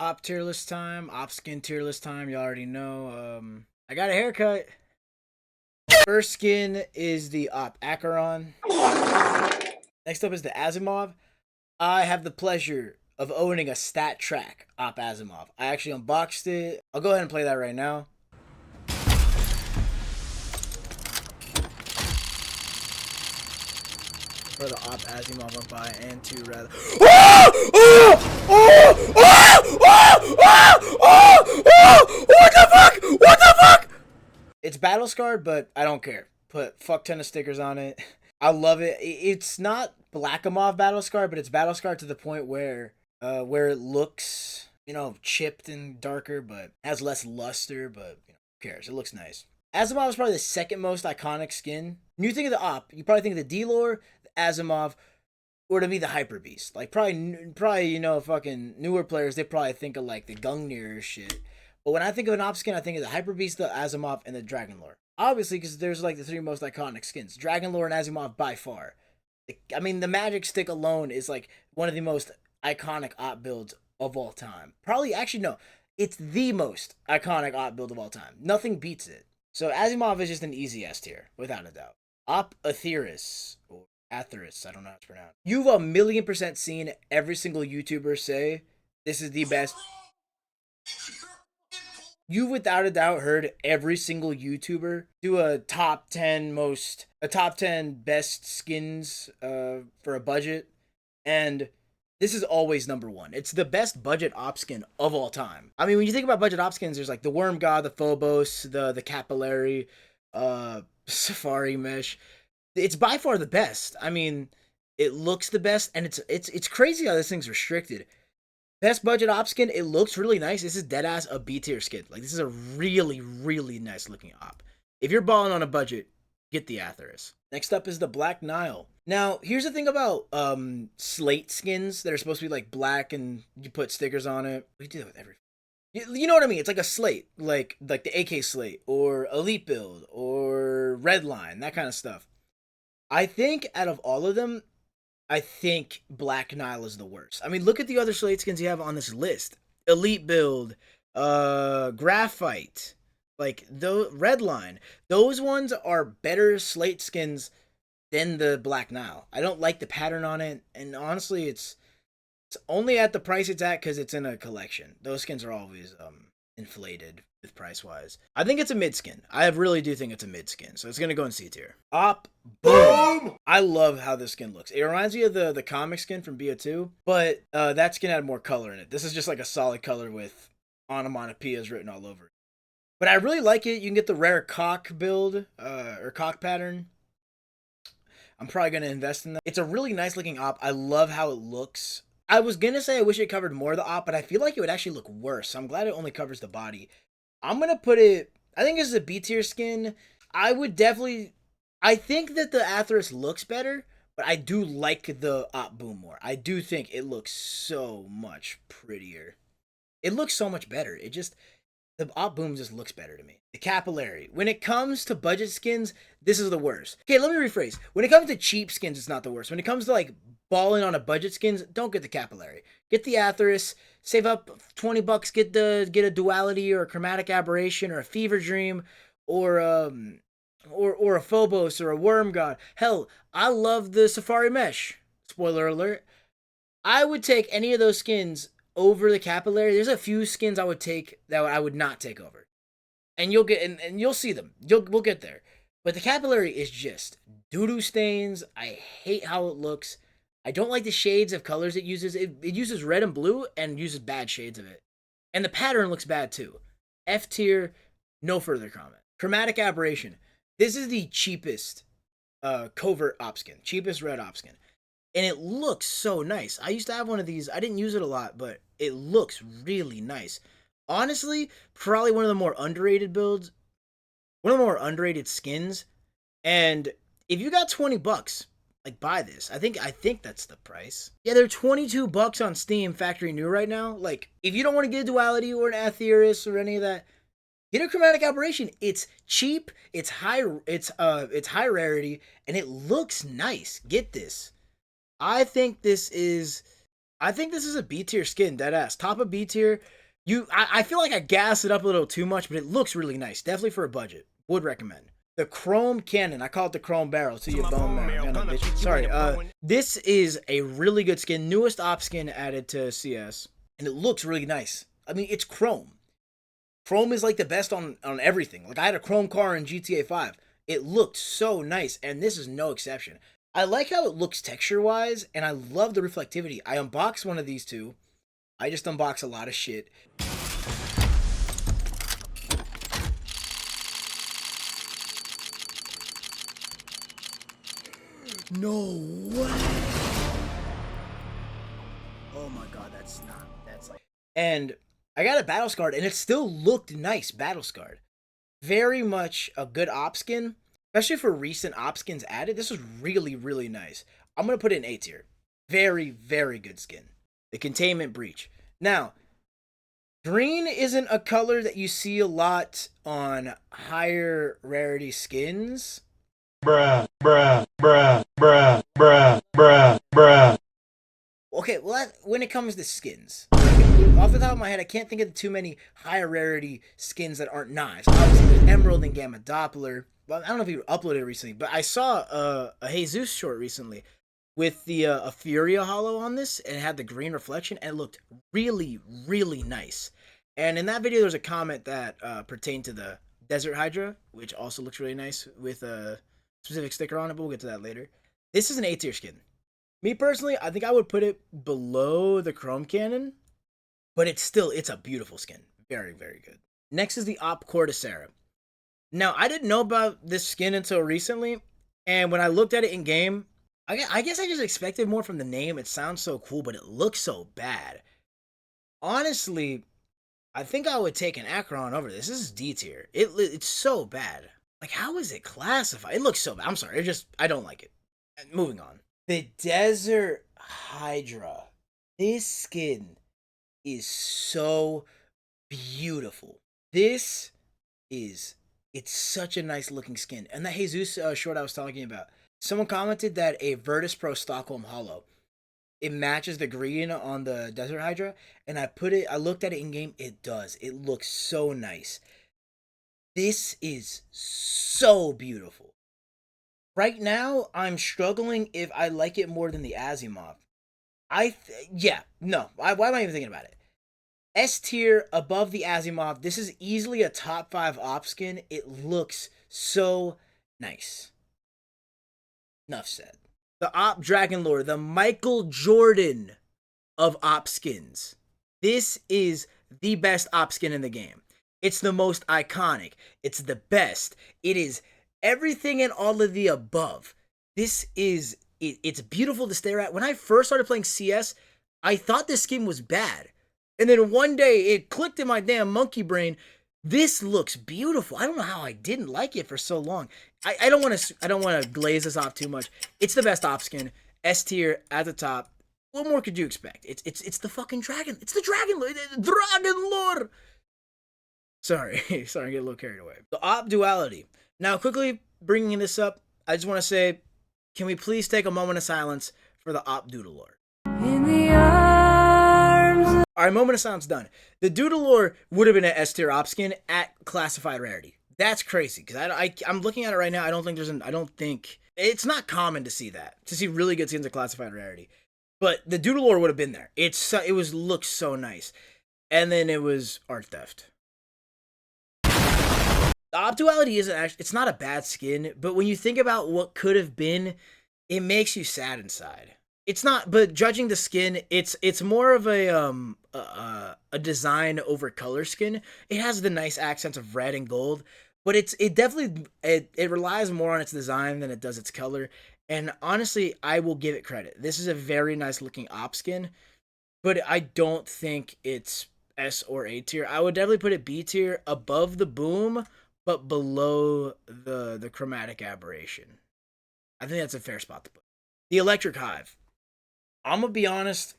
Op tier list time, op skin tier list time. You already know. I got a haircut. First skin is the op Acheron. Next up is the Asimov. I have the pleasure of owning a stat track op Asimov. I actually unboxed it. I'll go ahead and play that right now. For the op Asimov I'm buying and two rather. Oh! Oh! Oh! Oh! Oh! Oh! Oh! Oh! What the fuck? What the fuck? It's battle scarred, but I don't care. Put fuck ton of stickers on it. I love it. It's not Blackamov battle scarred, but it's battle scarred to the point where it looks, chipped and darker, but has less luster, but who cares? It looks nice. Asimov is probably the second most iconic skin. When you think of the op, you probably think of the D-Lore, the Asimov, or to me the Hyper Beast. Like probably fucking newer players, they probably think of like the Gungnir shit. But when I think of an op skin, I think of the Hyper Beast, the Asimov, and the Dragon Lore. Obviously, because there's like the three most iconic skins. Dragon Lore and Asimov by far. I mean, the Magic Stick alone is like one of the most iconic op builds of all time. Probably, actually, no. It's the most iconic op build of all time. Nothing beats it. So Asimov is just an easy S tier, without a doubt. Op Atheris, or Atheris, I don't know how to pronounce. You've 1,000,000% seen every single YouTuber say this is the best. You've without a doubt heard every single YouTuber do a top 10 best skins for a budget, and this is always number one. It's the best budget op skin of all time. I mean, when you think about budget op skins, there's like the Worm God, the Phobos, the Capillary, Safari Mesh. It's by far the best. I mean, it looks the best, and it's crazy how this thing's restricted. Best budget op skin, it looks really nice. This is deadass a B tier skin. Like, this is a really, really nice looking op. If you're balling on a budget, get the Atheris. Next up is the Black Nile. Now, here's the thing about slate skins that are supposed to be like black and you put stickers on it. We do that with every. You know what I mean? It's like a slate, like the AK slate or Elite Build or Redline, that kind of stuff. I think out of all of them, I think Black Nile is the worst. I mean, look at the other slate skins you have on this list. Elite Build, Graphite, like the Redline. Those ones are better slate skins than the Black Nile. I don't like the pattern on it, and honestly, it's only at the price it's at because it's in a collection. Those skins are always inflated with price wise. I think it's a mid skin. I really do think it's a mid skin, so it's gonna go in C tier. Op Boom! I love how this skin looks. It reminds me of the comic skin from BO2, but that skin had more color in it. This is just like a solid color with onomatopoeias written all over it. But I really like it. You can get the rare cock build or cock pattern. I'm probably gonna invest in that. It's a really nice looking op. I love how it looks. I was gonna say I wish it covered more of the op, but I feel like it would actually look worse. So I'm glad it only covers the body. I'm gonna put it. I think this is a B tier skin. I would definitely. I think that the Atheris looks better, but I do like the Op Boom more. I do think it looks so much prettier. It looks so much better. The Op Boom just looks better to me. The Capillary. When it comes to budget skins, this is the worst. Okay, let me rephrase. When it comes to cheap skins, it's not the worst. When it comes to like balling on a budget skins, don't get the Capillary. Get the Atheris. Save up $20. Get a Duality or a Chromatic Aberration or a Fever Dream or a Phobos or a Worm God. Hell, I love the Safari Mesh. Spoiler alert. I would take any of those skins over the Capillary. There's a few skins I would take that I would not take over. And you'll get and you'll see them. We'll get there. But the Capillary is just doo-doo stains. I hate how it looks. I don't like the shades of colors it uses. It uses red and blue and uses bad shades of it. And the pattern looks bad too. F tier, no further comment. Chromatic Aberration. This is the cheapest covert op skin. Cheapest red op skin. And it looks so nice. I used to have one of these. I didn't use it a lot, but it looks really nice. Honestly, probably one of the more underrated builds. One of the more underrated skins. And if you got $20, like buy this. I think that's the price. Yeah, they're $22 on Steam factory new right now. Like, if you don't want to get a Duality or an Atheris or any of that, get a Chromatic Aberration. It's cheap, it's high rarity, and it looks nice. Get this. I think this is I think this is a B tier skin, deadass. Top of B tier. I feel like I gas it up a little too much, but it looks really nice. Definitely for a budget. Would recommend. The chrome cannon. I call it the chrome barrel to your bone marrow. Sorry. This is a really good skin. Newest op skin added to CS, and it looks really nice. I mean, it's chrome. Chrome is like the best on everything. Like I had a chrome car in GTA 5. It looked so nice, and this is no exception. I like how it looks texture-wise, and I love the reflectivity. I unboxed one of these two. I just unbox a lot of shit. No way! Oh my god, that's like... And I got a battle scarred, and it still looked nice, battle scarred. Very much a good op skin. Especially for recent op skins added, this was really, really nice. I'm going to put it in A tier. Very, very good skin. The Containment Breach. Now, green isn't a color that you see a lot on higher rarity skins. Bruh, bruh, bruh, bruh, bruh, bruh, bruh. Okay, well, when it comes to skins, off the top of my head, I can't think of too many higher rarity skins that aren't knives. Obviously, there's Emerald and Gamma Doppler. Well, I don't know if you uploaded it recently, but I saw a Jesus short recently with the a Furia hollow on this, and it had the green reflection, and it looked really, really nice. And in that video, there was a comment that pertained to the Desert Hydra, which also looks really nice with a specific sticker on it, but we'll get to that later. This is an A tier skin. Me personally, I think I would put it below the Chrome Cannon, but it's a beautiful skin. Very, very good. Next is the Op Cortacera. Now, I didn't know about this skin until recently, and when I looked at it in game, I guess I just expected more from the name. It sounds so cool, but it looks so bad. Honestly, I think I would take an Acheron over this. This is D tier. It's so bad. Like, how is it classified? It looks so bad. I'm sorry. I don't like it. Moving on. The Desert Hydra. This skin is so beautiful. It's such a nice looking skin. And that Jesus short I was talking about, someone commented that a Virtus Pro Stockholm Hollow, it matches the green on the Desert Hydra, and I looked at it in game. It does. It looks so nice. This is so beautiful. Right now, I'm struggling if I like it more than the Asimov. Why am I even thinking about it? S tier above the Asimov. This is easily a top 5 op skin. It looks so nice. Enough said. The Op Dragonlord, the Michael Jordan of op skins. This is the best op skin in the game. It's the most iconic. It's the best. It is everything and all of the above. It's beautiful to stare at. When I first started playing CS, I thought this skin was bad. And then one day it clicked in my damn monkey brain. This looks beautiful. I don't know how I didn't like it for so long. I don't want to glaze this off too much. It's the best op skin. S tier at the top. What more could you expect? It's the fucking dragon. It's the Dragon Lord. Sorry, I get a little carried away. The op duality. Now, quickly bringing this up, I just want to say, can we please take a moment of silence for the op Doodalore? In the arms. All right, moment of silence done. The Doodalore would have been an S tier op skin at classified rarity. That's crazy because I'm looking at it right now. I don't think it's not common to see that, to see really good skins at classified rarity. But the Doodalore would have been there. It looks so nice, and then it was art theft. The op duality isn't actually, it's not a bad skin, but when you think about what could have been, it makes you sad inside. It's not, but judging the skin, it's more of a design over color skin. It has the nice accents of red and gold, but it definitely relies more on its design than it does its color. And honestly, I will give it credit. This is a very nice looking op skin, but I don't think it's S or A tier. I would definitely put it B tier, above the boom, but below the chromatic aberration. I think that's a fair spot to put. The Electric Hive. I'm gonna be honest.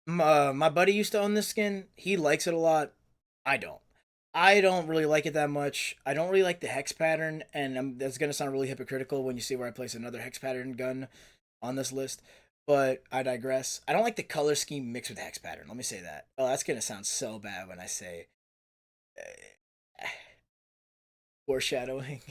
My buddy used to own this skin. He likes it a lot. I don't. I don't really like it that much. I don't really like the hex pattern, and that's gonna sound really hypocritical when you see where I place another hex pattern gun on this list. but I digress. I don't like the color scheme mixed with the hex pattern. Let me say that. Oh, that's gonna sound so bad when I say foreshadowing.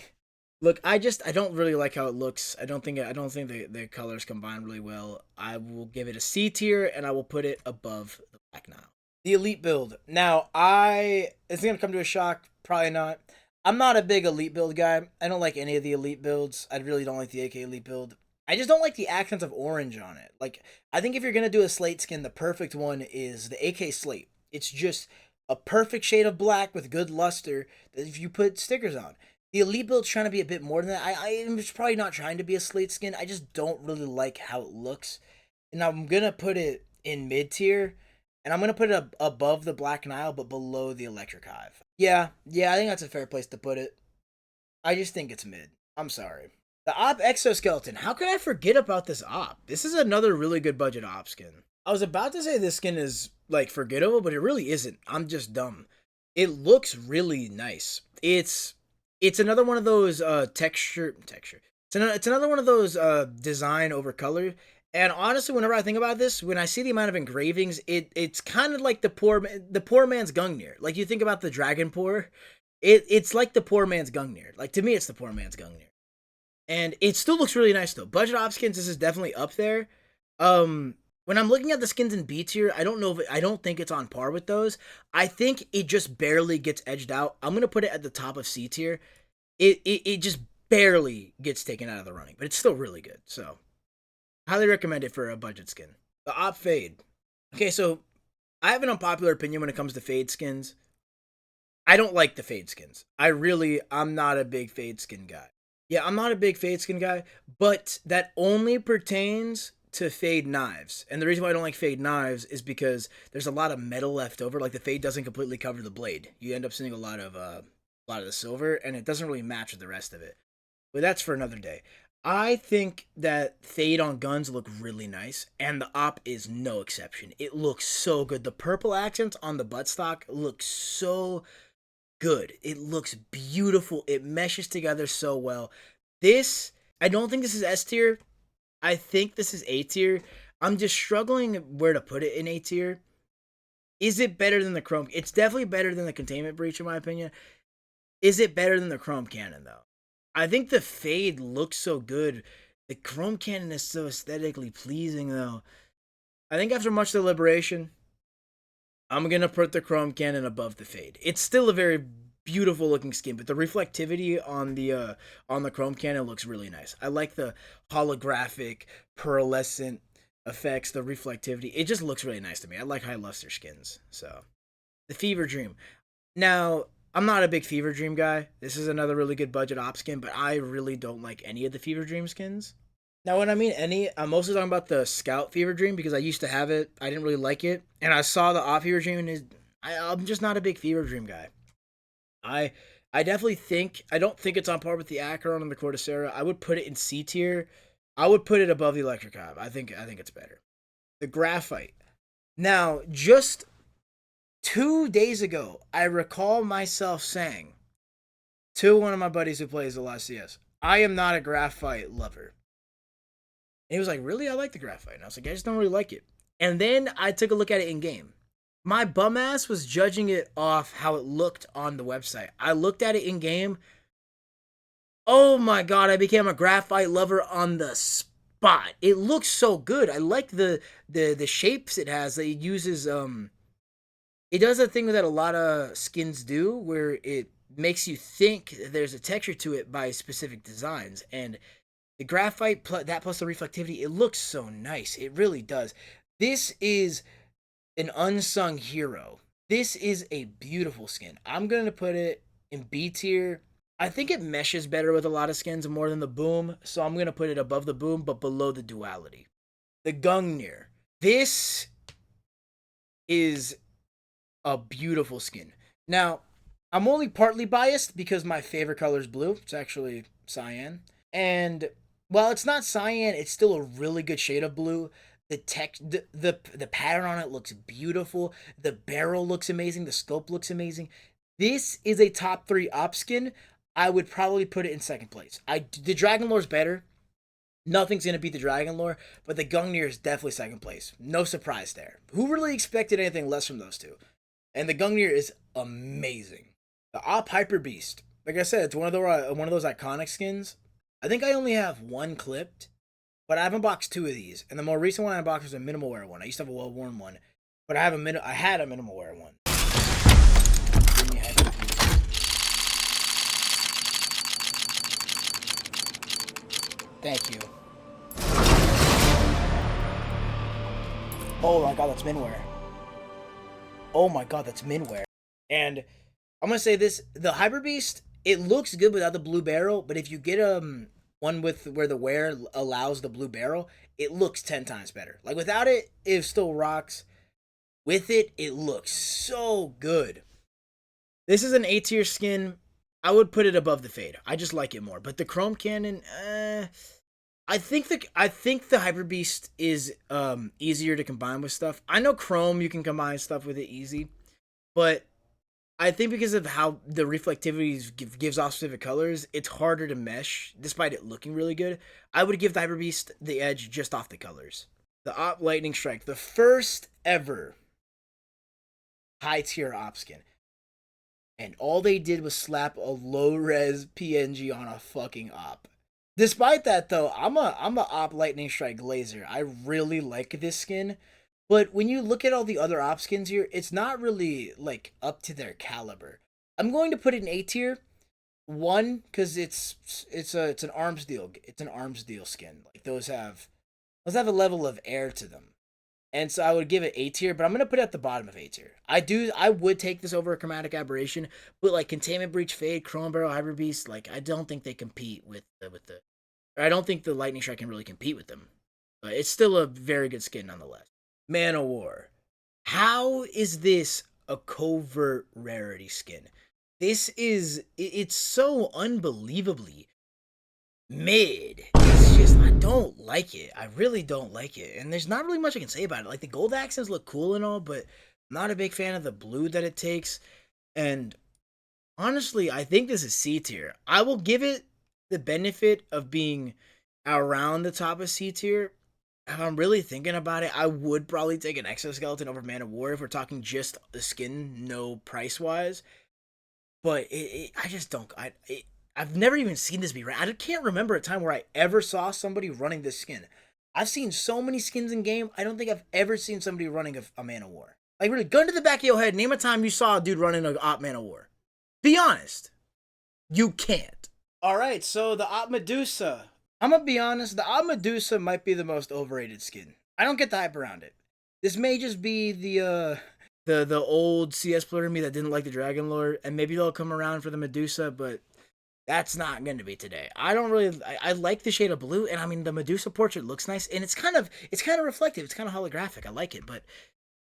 Look, I don't really like how it looks. I don't think the colors combine really well. I will give it a C tier and I will put it above the Black Nile. The elite build. Now, it's gonna come to a shock, probably not. I'm not a big elite build guy. I don't like any of the elite builds. I really don't like the AK elite build. I just don't like the accents of orange on it. Like, I think if you're gonna do a slate skin, the perfect one is the AK slate. It's just a perfect shade of black with good luster that if you put stickers on. The elite build's trying to be a bit more than that. I am probably not trying to be a slate skin. I just don't really like how it looks. And I'm gonna put it in mid tier. And I'm gonna put it above the Black Nile, but below the Electric Hive. Yeah, I think that's a fair place to put it. I just think it's mid. I'm sorry. The Op Exoskeleton. How could I forget about this Op? This is another really good budget Op skin. I was about to say this skin is like forgettable, but it really isn't. I'm just dumb. It looks really nice. It's another one of those texture. It's another one of those design over color. And honestly, whenever I think about this, when I see the amount of engravings, it's kind of like the poor man's Gungnir. Like you think about the Dragon Poor, it's like the poor man's Gungnir. Like to me, it's the poor man's Gungnir, and it still looks really nice though. Budget op skins, this is definitely up there. When I'm looking at the skins in B tier, I don't think it's on par with those. I think it just barely gets edged out. I'm gonna put it at the top of C tier. It just barely gets taken out of the running, but it's still really good. So highly recommend it for a budget skin. The Op Fade. Okay, so I have an unpopular opinion when it comes to fade skins. I don't like the fade skins. I'm not a big fade skin guy. Yeah, I'm not a big fade skin guy, but that only pertains to fade knives. And the reason why I don't like fade knives is because there's a lot of metal left over. Like the fade doesn't completely cover the blade. You end up seeing a lot of the silver, and it doesn't really match with the rest of it. But that's for another day. I think that fade on guns look really nice, and the op is no exception. It looks so good. The purple accents on the buttstock look so good. It looks beautiful. It meshes together so well. This, I don't think this is S tier. I think this is A tier. I'm just struggling where to put it in A tier. Is it better than the Chrome? It's definitely better than the Containment Breach, in my opinion. Is it better than the Chrome Cannon, though? I think the fade looks so good. The Chrome Cannon is so aesthetically pleasing, though. I think after much deliberation, I'm going to put the Chrome Cannon above the fade. It's still a very beautiful looking skin, but the reflectivity on the Chrome Cannon looks really nice. I like the holographic, pearlescent effects, the reflectivity. It just looks really nice to me. I like high luster skins. So, the Fever Dream. Now, I'm not a big Fever Dream guy. This is another really good budget op skin, but I really don't like any of the Fever Dream skins. Now, when I mean any, I'm mostly talking about the Scout Fever Dream because I used to have it. I didn't really like it, and I saw the Op Fever Dream, and I'm just not a big Fever Dream guy. I I definitely think I don't think it's on par with the Acheron and the Cortacera. I would put it in C tier. I would put it above the Electric Hive. I think it's better. The Graphite. Now, just 2 days ago, I recall myself saying to one of my buddies who plays a lot of CS, I am not a graphite lover. And he was like, really? I like the graphite. And I was like, I just don't really like it. And then I took a look at it in game. My bum ass was judging it off how it looked on the website. I looked at it in game. Oh my god, I became a graphite lover on the spot. It looks so good. I like the shapes it has. It uses it does a thing that a lot of skins do where it makes you think there's a texture to it by specific designs. And the graphite that plus the reflectivity, it looks so nice. It really does. This is an unsung hero. This is a beautiful skin. I'm going to put it in B tier. I think it meshes better with a lot of skins more than the Boom, so I'm going to put it above the Boom but below the Duality. The Gungnir. This is a beautiful skin. Now, I'm only partly biased because my favorite color is blue. It's actually cyan. And while it's not cyan, it's still a really good shade of blue. The pattern on it looks beautiful. The barrel looks amazing. The scope looks amazing. This is a top 3 op skin. I would probably put it in second place. The Dragon Lore's better. Nothing's gonna beat the Dragon Lore, but the Gungnir is definitely second place. No surprise there. Who really expected anything less from those two? And the Gungnir is amazing. The Op Hyper Beast, like I said, it's one of those iconic skins. I think I only have one clipped, but I have unboxed two of these, and the more recent one I unboxed was a minimal wear one. I used to have a well worn one, but I had a minimal wear one. Thank you. Oh my god, that's minware. Oh my god, that's minware. And I'm gonna say this: the Hyper Beast, it looks good without the blue barrel, but if you get one with where the wear allows the blue barrel, it looks 10 times better. Like without it, it still rocks. With it, it looks so good. This is an A tier skin. I would put it above the Fade. I just like it more. But the Chrome Cannon, I think the Hyper Beast is easier to combine with stuff. I know Chrome you can combine stuff with it easy, but I think because of how the reflectivity gives off specific colors, it's harder to mesh, despite it looking really good. I would give the Hyper Beast the edge just off the colors. The Op Lightning Strike, the first ever high tier op skin. And all they did was slap a low res PNG on a fucking op. Despite that though, I'm a op Lightning Strike Glazer. I really like this skin. But when you look at all the other op skins here, it's not really like up to their caliber. I'm going to put it in A tier. One, because it's an arms deal. It's an arms deal skin. Like those have a level of air to them. And so I would give it A tier, but I'm gonna put it at the bottom of A tier. I would take this over a Chromatic Aberration, but like Containment Breach, Fade, Chrome Barrel, Hyper Beast, like I don't think they compete with the. Or I don't think the Lightning Strike can really compete with them. But it's still a very good skin nonetheless. Man of War. How is this a covert rarity skin? It's so unbelievably mid. It's just, I don't like it. I really don't like it. And there's not really much I can say about it. Like, the gold accents look cool and all, but I'm not a big fan of the blue that it takes. And honestly, I think this is C tier. I will give it the benefit of being around the top of C tier. If I'm really thinking about it, I would probably take an exoskeleton over Man of War if we're talking just the skin, no price wise. But I just don't. I've never even seen this be ran. I can't remember a time where I ever saw somebody running this skin. I've seen so many skins in game. I don't think I've ever seen somebody running a Man of War. Like, really, gun to the back of your head. Name a time you saw a dude running a Op Man of War. Be honest. You can't. All right, so the Op Medusa. I'm gonna be honest. The Op Medusa might be the most overrated skin. I don't get the hype around it. This may just be the old CS player in me that didn't like the Dragon Lore, and maybe they'll come around for the Medusa, but that's not going to be today. I like the shade of blue, and I mean the Medusa portrait looks nice, and it's kind of reflective, it's kind of holographic. I like it, but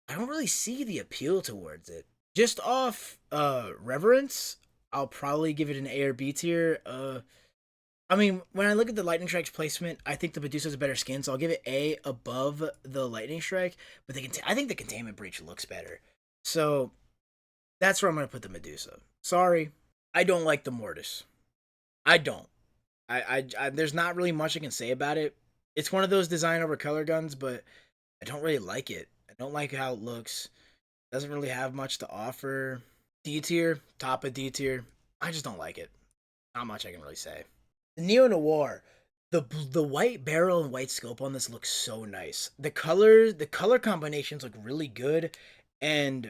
I don't really see the appeal towards it. Just off reverence, I'll probably give it an A or B tier. I mean, when I look at the Lightning Strike's placement, I think the Medusa is a better skin, so I'll give it A above the Lightning Strike. But I think the Containment Breach looks better. So that's where I'm going to put the Medusa. Sorry, I don't like the Mortis. I don't. There's not really much I can say about it. It's one of those design over color guns, but I don't really like it. I don't like how it looks. It doesn't really have much to offer. D tier, top of D tier. I just don't like it. Not much I can really say. The Neo Noir, the white barrel and white scope on this looks so nice. The color combinations look really good, and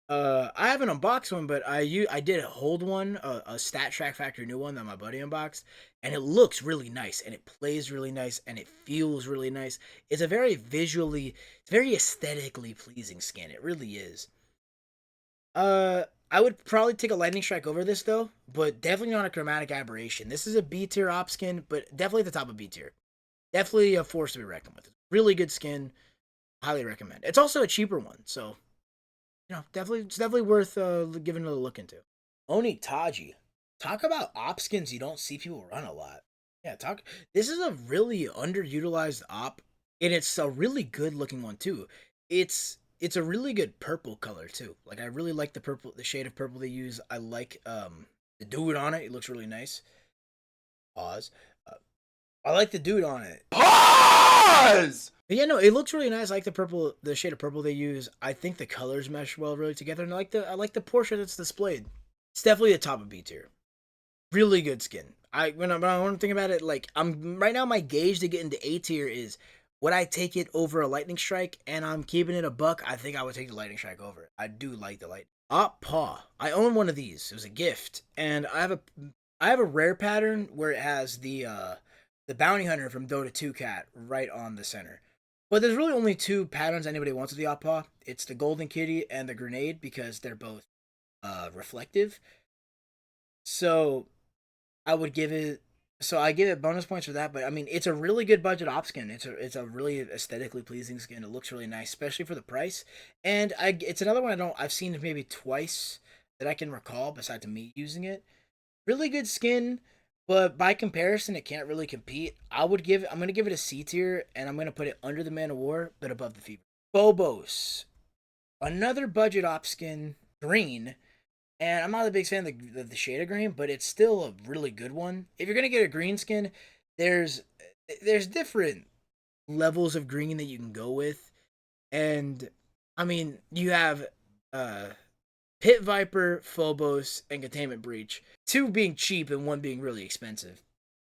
I haven't unboxed one, but I did hold one, a Stat Track Factory new one that my buddy unboxed, and it looks really nice, and it plays really nice, and it feels really nice. It's a very very aesthetically pleasing skin. It really is. I would probably take a Lightning Strike over this though, but definitely not a Chromatic Aberration. This is a B tier op skin, but definitely at the top of B tier. Definitely a force to be reckoned with. Really good skin. Highly recommend. It's also a cheaper one, so it's definitely worth giving it a look into. Onitaji. Talk about op skins you don't see people run a lot. Yeah, this is a really underutilized op, and it's a really good looking one too. It's a really good purple color too. Like, I really like the shade of purple they use. I like the dude on it. It looks really nice. Pause. I like the dude on it. Pause! But yeah, no, it looks really nice. I like the purple, the shade of purple they use. I think the colors mesh well really together, and I like the portion that's displayed. It's definitely the top of B tier. Really good skin. When I'm thinking about it, like I'm right now, my gauge to get into A tier is would I take it over a lightning strike, and I'm keeping it a buck. I think I would take the lightning strike over it. I do like the light. Paw. I own one of these. It was a gift, and I have a rare pattern where it has the bounty hunter from Dota 2 cat right on the center. But there's really only two patterns anybody wants with the Paw. It's the golden kitty and the grenade because they're both reflective. So I would give it. So I give it bonus points for that, but I mean it's a really good budget op skin. It's a really aesthetically pleasing skin. It looks really nice, especially for the price. And it's another one I've seen maybe twice that I can recall besides me using it. Really good skin, but by comparison, it can't really compete. I'm gonna give it a C tier, and I'm gonna put it under the Man of War, but above the Fever. Phobos, another budget op skin, green. And I'm not a big fan of the shade of green, but it's still a really good one. If you're gonna get a green skin, there's there's different levels of green that you can go with, and I mean you have uh, Pit Viper, Phobos, and Containment Breach, two being cheap and one being really expensive.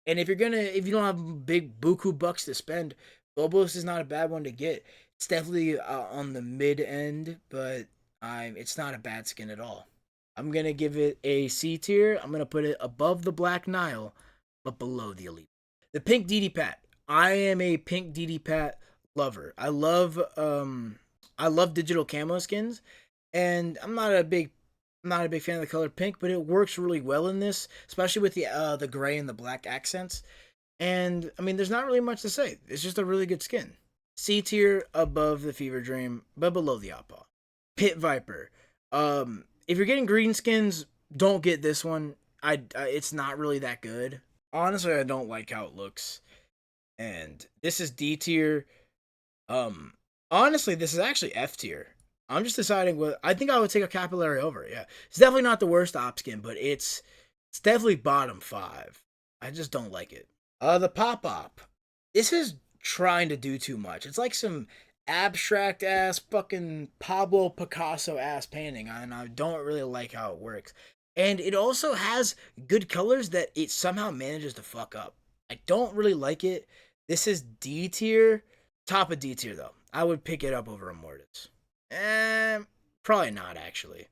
And if you don't have big buku bucks to spend, Phobos is not a bad one to get. It's definitely on the mid end, but it's not a bad skin at all. I'm gonna give it a C tier. I'm gonna put it above the Black Nile, but below the Elite. The pink DD Pat. I am a pink DD Pat lover. I love digital camo skins, and I'm not a big fan of the color pink, but it works really well in this, especially with the gray and the black accents. And I mean, there's not really much to say. It's just a really good skin. C tier above the Fever Dream, but below the Appa. Pit Viper. If you're getting green skins, don't get this one. It's not really that good. Honestly, I don't like how it looks. And this is D tier. Um, Honestly, this is actually F tier. I'm just deciding what I think I would take a capillary over it. Yeah, it's definitely not the worst op skin, but it's definitely bottom five. I just don't like it. The pop op. This is trying to do too much. It's like some abstract ass fucking Pablo Picasso ass painting, and I don't really like how it works. And it also has good colors that it somehow manages to fuck up. I don't really like it. This is D tier, top of D tier though. I would pick it up over Immortus. Probably not actually.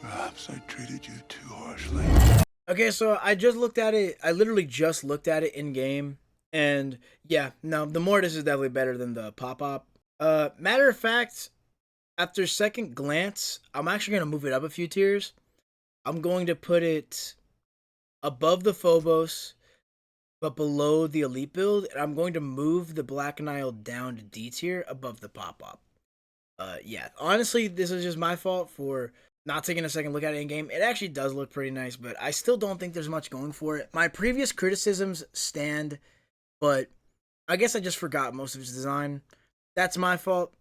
Perhaps I treated you too harshly. Okay, so I just looked at it. I literally just looked at it in game, and yeah, no, the Mortis is definitely better than the Pop Op. Matter of fact, after second glance, I'm actually gonna move it up a few tiers. I'm going to put it above the Phobos, but below the Elite build, and I'm going to move the Black Nile down to D tier above the Pop Up. Yeah, honestly, this is just my fault for not taking a second look at it in game. It actually does look pretty nice, but I still don't think there's much going for it. My previous criticisms stand, but I guess I just forgot most of its design. That's my fault.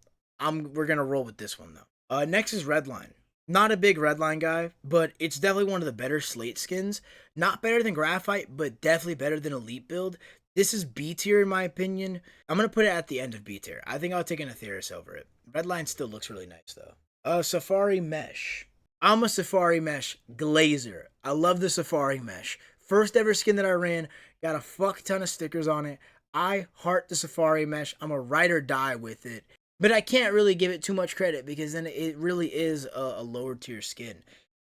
We're gonna roll with this one though. Next is Redline. Not a big Redline guy, but it's definitely one of the better Slate skins. Not better than Graphite, but definitely better than Elite build. This is B tier in my opinion. I'm gonna put it at the end of B tier. I think I'll take an Atheris over it. Redline still looks really nice though. Safari Mesh. I'm a Safari Mesh glazer. I love the Safari Mesh. First ever skin that I ran, got a fuck ton of stickers on it. I heart the Safari Mesh. I'm a ride or die with it. But I can't really give it too much credit because then it really is a lower tier skin.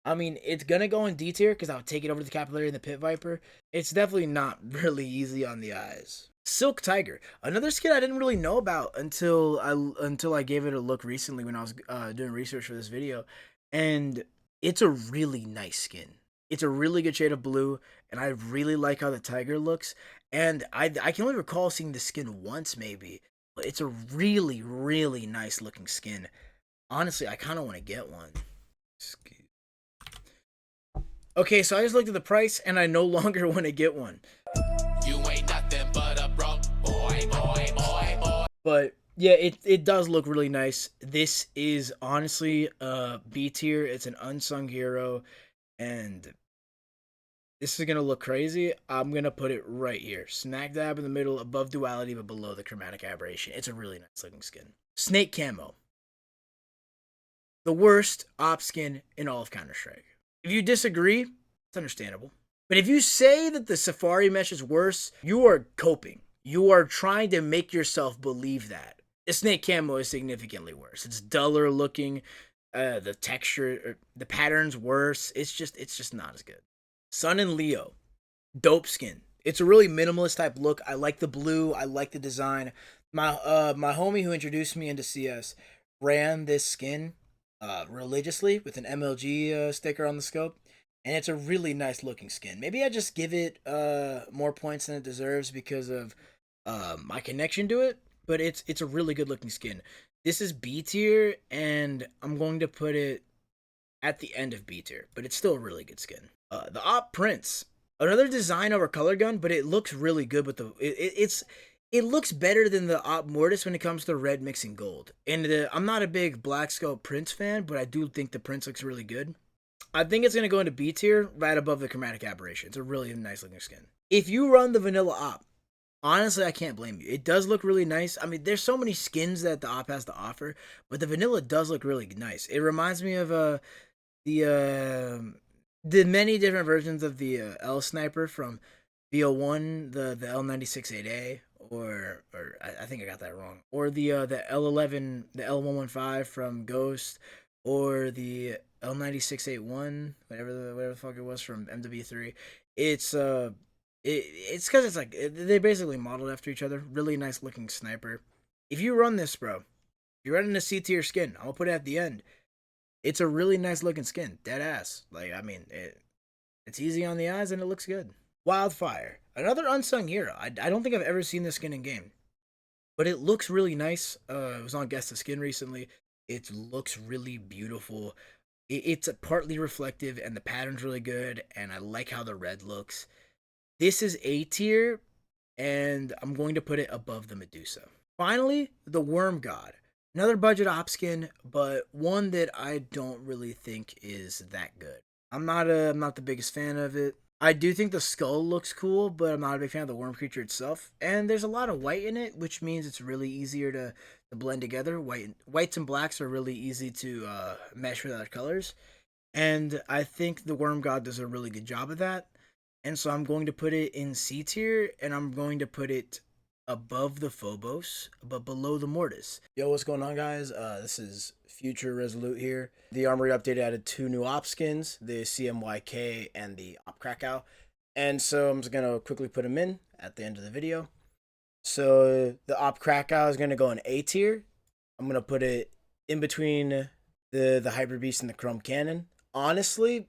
I mean, it's gonna go in D tier because I'll take it over the Capillary and the Pit Viper. It's definitely not really easy on the eyes. Silk Tiger, another skin I didn't really know about until I gave it a look recently when I was doing research for this video, and it's a really nice skin. It's a really good shade of blue, and I really like how the tiger looks. And I can only recall seeing the skin once maybe, but it's a really really nice looking skin. Honestly, I kind of want to get one. Okay, so I just looked at the price, and I no longer want to get one. You ain't nothing but a broke boy. But yeah, it does look really nice. This is honestly B tier. It's an unsung hero, and This is gonna look crazy. I'm gonna put it right here. Smack dab in the middle, above duality, but below the chromatic aberration. It's a really nice looking skin. Snake Camo. The worst op skin in all of Counter-Strike. If you disagree, it's understandable. But if you say that the Safari mesh is worse, you are coping. You are trying to make yourself believe that. The Snake Camo is significantly worse. It's duller looking. The texture, the pattern's worse. It's just not as good. Sun and Leo, dope skin. It's a really minimalist type look. I like the blue. I like the design. My homie who introduced me into CS ran this skin religiously with an MLG sticker on the scope, and it's a really nice looking skin. Maybe I just give it more points than it deserves because of my connection to it, but it's a really good looking skin. This is B tier, and I'm going to put it at the end of B tier, but it's still a really good skin. The Op Prince, another design over color gun, but it looks really good with it looks better than the Op Mortis when it comes to red mixing gold. And I'm not a big Black Skull Prince fan, but I do think the Prince looks really good. I think it's gonna go into B tier, right above the chromatic aberration. It's a really nice looking skin. If you run the vanilla Op, honestly, I can't blame you. It does look really nice. I mean, there's so many skins that the Op has to offer, but the vanilla does look really nice. It reminds me of the many different versions of the L sniper from VO1, the L96-8A, or I think I got that wrong, or the L11, the L115 from Ghost, or the L96-81, whatever the fuck it was from MW3. It's it's because it's like they basically modeled after each other. Really nice looking sniper. If you run this, bro, you're running a C tier skin. I'll put it at the end. It's a really nice looking skin, dead ass. Like, I mean, it's easy on the eyes and it looks good. Wildfire, another unsung hero. I don't think I've ever seen this skin in game, but it looks really nice. It was on Guess the Skin recently. It looks really beautiful. It's partly reflective and the pattern's really good, and I like how the red looks. This is A tier, and I'm going to put it above the Medusa. Finally, the Worm God. Another budget op skin, but one that I don't really think is that good. I'm not the biggest fan of it. I do think the skull looks cool, but I'm not a big fan of the worm creature itself. And there's a lot of white in it, which means it's really easier to blend together. Whites and blacks are really easy to mesh with other colors. And I think the Worm God does a really good job of that. And so I'm going to put it in C tier, and I'm going to put it above the Phobos, but below the Mortis. Yo, what's going on, guys? This is Future Resolute here. The Armory update added 2 new op skins, the CMYK and the Op Krakow. And so I'm just going to quickly put them in at the end of the video. So the Op Krakow is going to go in A tier. I'm going to put it in between the Hyper Beast and the Chrome Cannon. Honestly,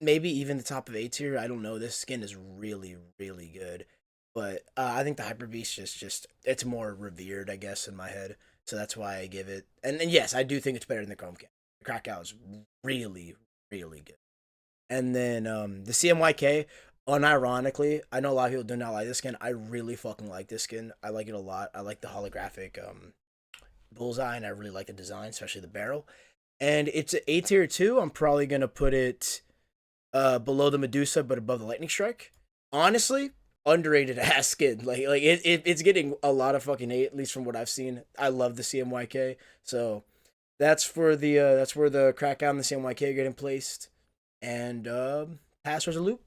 maybe even the top of A tier. I don't know. This skin is really, really good. But I think the Hyper Beast just it's more revered, I guess, in my head. So that's why I give it. And yes, I do think it's better than the Chrome Cannon. The Krakow is really, really good. And then the CMYK, unironically, I know a lot of people do not like this skin. I really fucking like this skin. I like it a lot. I like the holographic bullseye, and I really like the design, especially the barrel. And it's an A tier 2. I'm probably going to put it below the Medusa, but above the Lightning Strike. Honestly, underrated ass skin. It's getting a lot of fucking hate, at least from what I've seen. I love the CMYK. So that's where the Krakow and the CMYK are getting placed. And pass Resolute.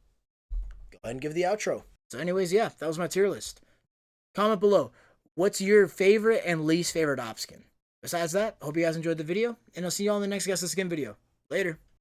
Go ahead and give the outro. So anyways, yeah, that was my tier list. Comment below. What's your favorite and least favorite op skin? Besides that, hope you guys enjoyed the video, and I'll see you all in the next Guess the Skin video. Later.